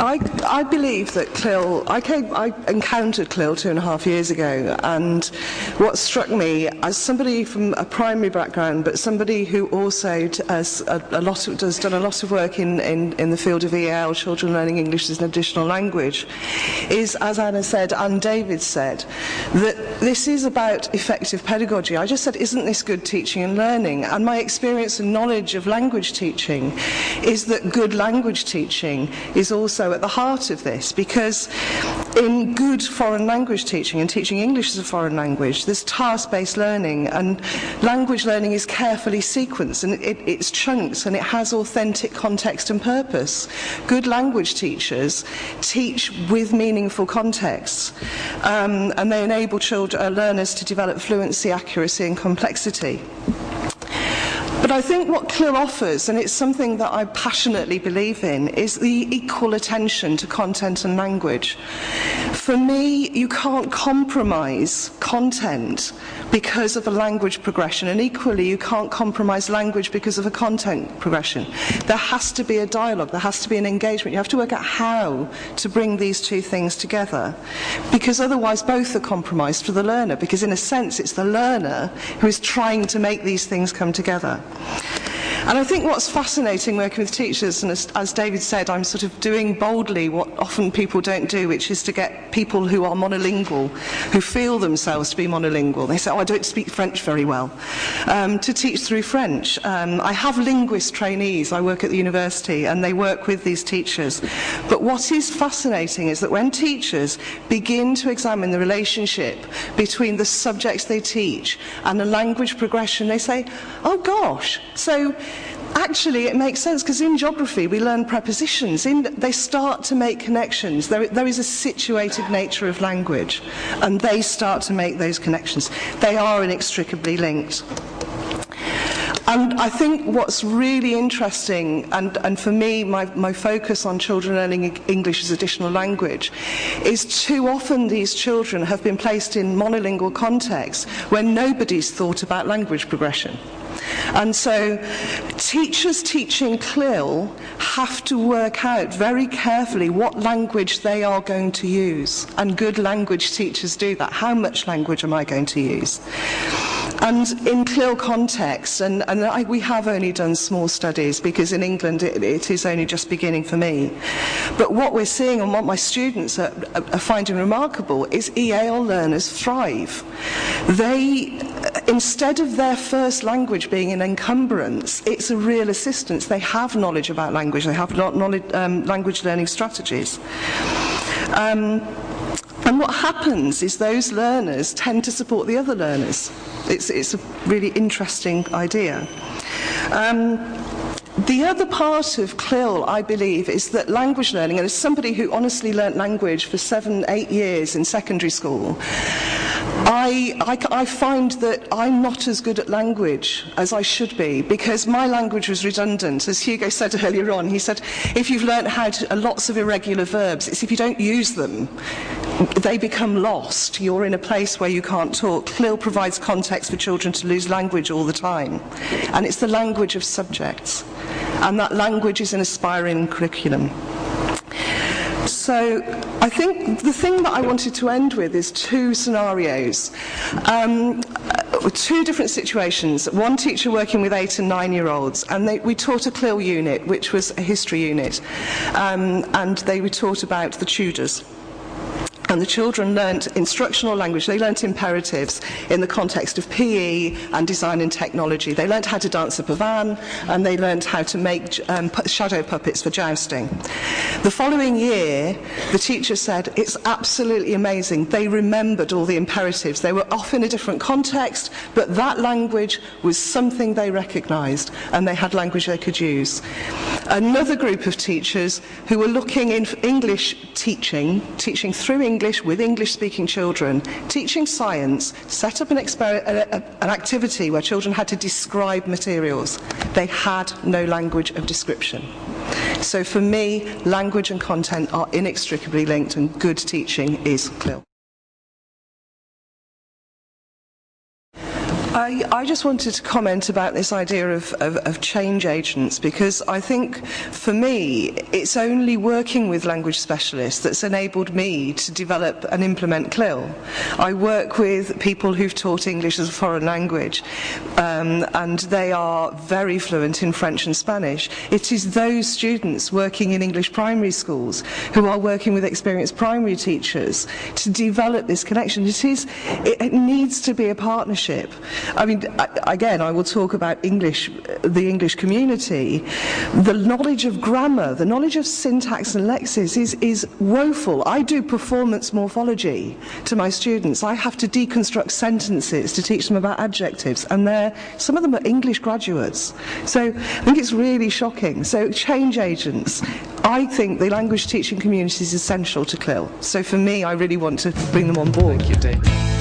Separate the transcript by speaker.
Speaker 1: I believe that clil, I encountered clil 2.5 years ago, and what struck me, as somebody from a primary background, but somebody who also has done a lot of work in the field of EL, children learning English as an additional language, is, as Anna said and David said, that this is about effective pedagogy. I just said, isn't this good teaching and learning? And my experience and knowledge of language teaching is that good language teaching is also at the heart of this, because in good foreign language teaching and teaching English as a foreign language, there's task-based learning, and language learning is carefully sequenced, and it's chunks, and it has authentic context and purpose. Good language teachers teach with meaningful contexts, and they enable learners to develop fluency, accuracy and complexity. But I think what clil offers, and it's something that I passionately believe in, is the equal attention to content and language. For me, you can't compromise content because of a language progression, and equally you can't compromise language because of a content progression. There has to be a dialogue, there has to be an engagement. You have to work out how to bring these two things together, because otherwise both are compromised for the learner, because in a sense it's the learner who is trying to make these things come together. And I think what's fascinating working with teachers, and as David said, I'm sort of doing boldly what often people don't do, which is to get people who are monolingual, who feel themselves to be monolingual. They say, oh, I don't speak French very well, to teach through French. I have linguist trainees. I work at the university, and they work with these teachers. But what is fascinating is that when teachers begin to examine the relationship between the subjects they teach and the language progression, they say, oh gosh, so actually it makes sense, because in geography we learn prepositions. They start to make connections. There is a situated nature of language, and they start to make those connections. They are inextricably linked. And I think what's really interesting, and for me, my focus on children learning English as additional language, is too often these children have been placed in monolingual contexts where nobody's thought about language progression. And so teachers teaching clil have to work out very carefully what language they are going to use. And good language teachers do that. How much language am I going to use? And in clil context, and we have only done small studies, because in England it is only just beginning for me. But what we're seeing, and what my students are finding remarkable, is EAL learners thrive. They, instead of their first language being an encumbrance, it's a real assistance. They have knowledge about language, they have language learning strategies. And what happens is those learners tend to support the other learners. It's a really interesting idea. The other part of clil, I believe, is that language learning, and as somebody who honestly learnt language for 7-8 years in secondary school, I find that I'm not as good at language as I should be, because my language was redundant. As Hugo said earlier on, he said, if you've learnt how to, lots of irregular verbs, it's if you don't use them, they become lost. You're in a place where you can't talk. clil provides context for children to lose language all the time. And it's the language of subjects. And that language is an aspiring curriculum. So I think the thing that I wanted to end with is two scenarios. Two different situations. One teacher working with 8- and 9-year-olds, and we taught a clil unit, which was a history unit, and they were taught about the Tudors. And the children learnt instructional language. They learnt imperatives in the context of PE and design and technology. They learnt how to dance a pavan, and they learnt how to make shadow puppets for jousting. The following year, the teacher said, it's absolutely amazing. They remembered all the imperatives. They were off in a different context, but that language was something they recognised, and they had language they could use. Another group of teachers who were looking in English teaching through English with English-speaking children, teaching science, set up an activity where children had to describe materials. They had no language of description. So for me, language and content are inextricably linked, and good teaching is clil. I just wanted to comment about this idea of change agents, because I think for me it's only working with language specialists that's enabled me to develop and implement CLIL. I work with people who've taught English as a foreign language and they are very fluent in French and Spanish. It is those students working in English primary schools who are working with experienced primary teachers to develop this connection. It needs to be a partnership. I mean, again, I will talk about English, the English community. The knowledge of grammar, the knowledge of syntax and lexis is woeful. I do performance morphology to my students. I have to deconstruct sentences to teach them about adjectives, and some of them are English graduates. So I think it's really shocking. So change agents. I think the language teaching community is essential to CLIL. So for me, I really want to bring them on board.
Speaker 2: Thank you, Dave.